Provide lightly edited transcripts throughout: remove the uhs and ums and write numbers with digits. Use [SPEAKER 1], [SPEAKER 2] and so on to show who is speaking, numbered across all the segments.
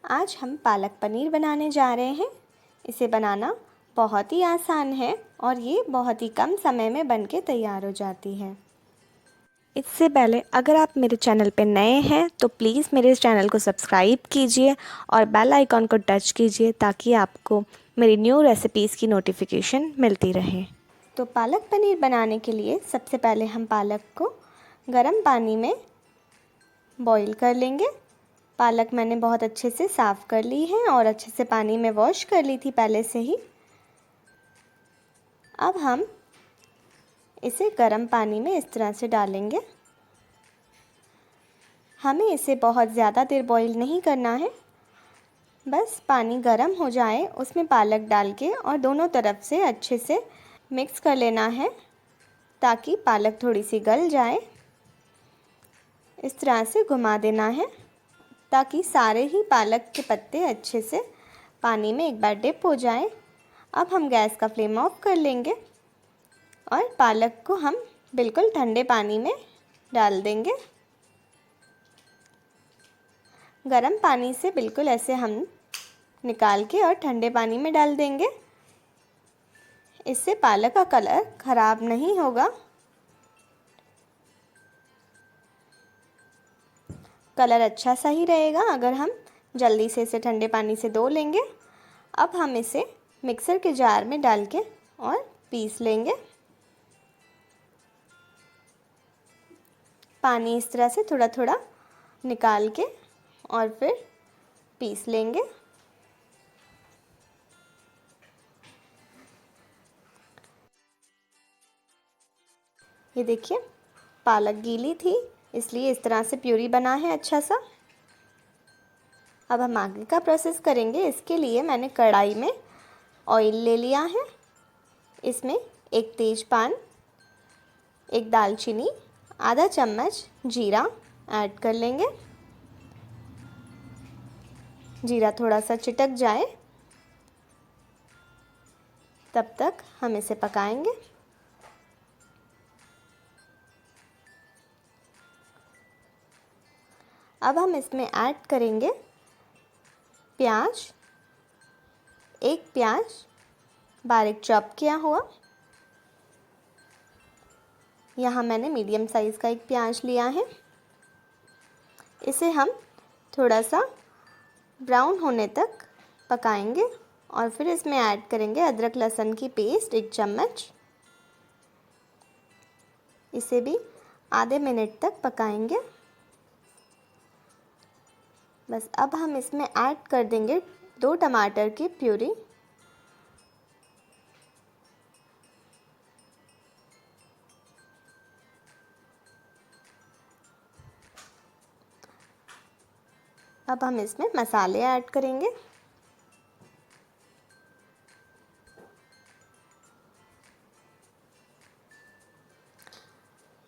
[SPEAKER 1] आज हम पालक पनीर बनाने जा रहे हैं। इसे बनाना बहुत ही आसान है और ये बहुत ही कम समय में बनके तैयार हो जाती है। इससे पहले अगर आप मेरे चैनल पर नए हैं तो प्लीज़ मेरे इस चैनल को सब्सक्राइब कीजिए और बेल आइकॉन को टच कीजिए ताकि आपको मेरी न्यू रेसिपीज़ की नोटिफिकेशन मिलती रहे। तो पालक पनीर बनाने के लिए सबसे पहले हम पालक को गर्म पानी में बॉईल कर लेंगे। पालक मैंने बहुत अच्छे से साफ़ कर ली है और अच्छे से पानी में वॉश कर ली थी पहले से ही। अब हम इसे गर्म पानी में इस तरह से डालेंगे। हमें इसे बहुत ज़्यादा देर बॉईल नहीं करना है, बस पानी गर्म हो जाए उसमें पालक डाल के और दोनों तरफ से अच्छे से मिक्स कर लेना है ताकि पालक थोड़ी सी गल जाए। इस तरह से घुमा देना है ताकि सारे ही पालक के पत्ते अच्छे से पानी में एक बार डिप हो जाएं। अब हम गैस का फ्लेम ऑफ कर लेंगे और पालक को हम बिल्कुल ठंडे पानी में डाल देंगे। गर्म पानी से बिल्कुल ऐसे हम निकाल के और ठंडे पानी में डाल देंगे। इससे पालक का कलर ख़राब नहीं होगा। कलर अच्छा सा ही रहेगा अगर हम जल्दी से इसे ठंडे पानी से धो लेंगे। अब हम इसे मिक्सर के जार में डाल के और पीस लेंगे। पानी इस तरह से थोड़ा थोड़ा निकाल के और फिर पीस लेंगे। ये देखिए पालक गीली थी इसलिए इस तरह से प्यूरी बना है अच्छा सा। अब हम आगे का प्रोसेस करेंगे। इसके लिए मैंने कढ़ाई में ऑयल ले लिया है। इसमें एक तेज़पान, एक दालचीनी, आधा चम्मच जीरा ऐड कर लेंगे। जीरा थोड़ा सा चिटक जाए तब तक हम इसे पकाएंगे। अब हम इसमें ऐड करेंगे प्याज। एक प्याज बारीक चॉप किया हुआ। यहाँ मैंने मीडियम साइज़ का एक प्याज लिया है। इसे हम थोड़ा सा ब्राउन होने तक पकाएंगे और फिर इसमें ऐड करेंगे अदरक लहसुन की पेस्ट 1 चम्मच। इसे भी आधे मिनट तक पकाएंगे। बस अब हम इसमें ऐड कर देंगे 2 टमाटर की प्यूरी। अब हम इसमें मसाले ऐड करेंगे।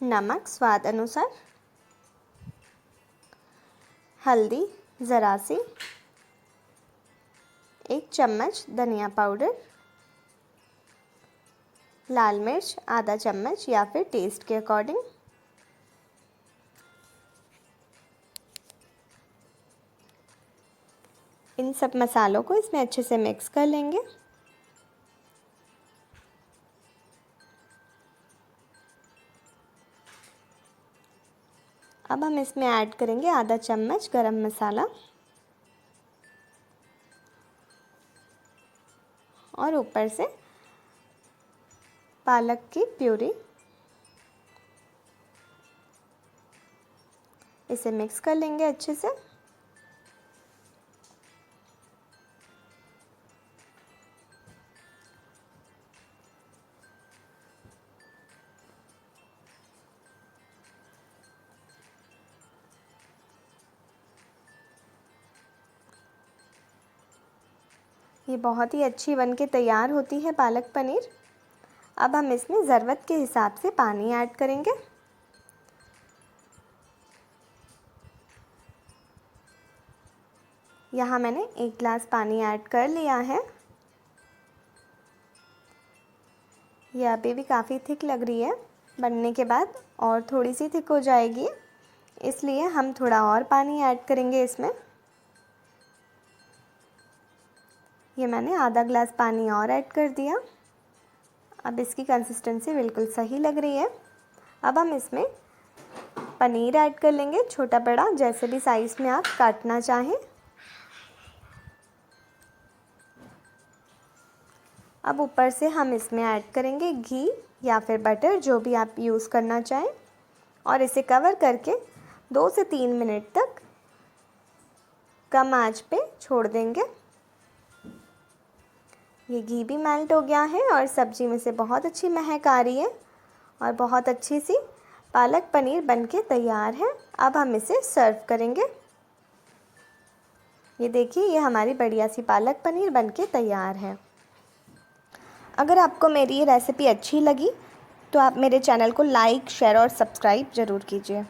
[SPEAKER 1] नमक स्वाद अनुसार, हल्दी ज़रा सी, 1 चम्मच धनिया पाउडर, लाल मिर्च आधा चम्मच या फिर टेस्ट के अकॉर्डिंग। इन सब मसालों को इसमें अच्छे से मिक्स कर लेंगे। अब हम इसमें ऐड करेंगे आधा चम्मच गरम मसाला और ऊपर से पालक की प्यूरी। इसे मिक्स कर लेंगे अच्छे से। ये बहुत ही अच्छी बनके तैयार होती है पालक पनीर। अब हम इसमें ज़रूरत के हिसाब से पानी ऐड करेंगे। यहाँ मैंने 1 गिलास पानी ऐड कर लिया है। ये अभी भी काफ़ी थिक लग रही है, बनने के बाद और थोड़ी सी थिक हो जाएगी, इसलिए हम थोड़ा और पानी ऐड करेंगे इसमें। ये मैंने आधा ग्लास पानी और ऐड कर दिया। अब इसकी कंसिस्टेंसी बिल्कुल सही लग रही है। अब हम इसमें पनीर ऐड कर लेंगे, छोटा बड़ा जैसे भी साइज़ में आप काटना चाहें। अब ऊपर से हम इसमें ऐड करेंगे घी या फिर बटर, जो भी आप यूज़ करना चाहें, और इसे कवर करके 2 से 3 मिनट तक कम आंच पे छोड़ देंगे। ये घी भी मेल्ट हो गया है और सब्ज़ी में से बहुत अच्छी महक आ रही है और बहुत अच्छी सी पालक पनीर बनके तैयार है। अब हम इसे सर्व करेंगे। ये देखिए, ये हमारी बढ़िया सी पालक पनीर बनके तैयार है। अगर आपको मेरी ये रेसिपी अच्छी लगी तो आप मेरे चैनल को लाइक, शेयर और सब्सक्राइब ज़रूर कीजिए।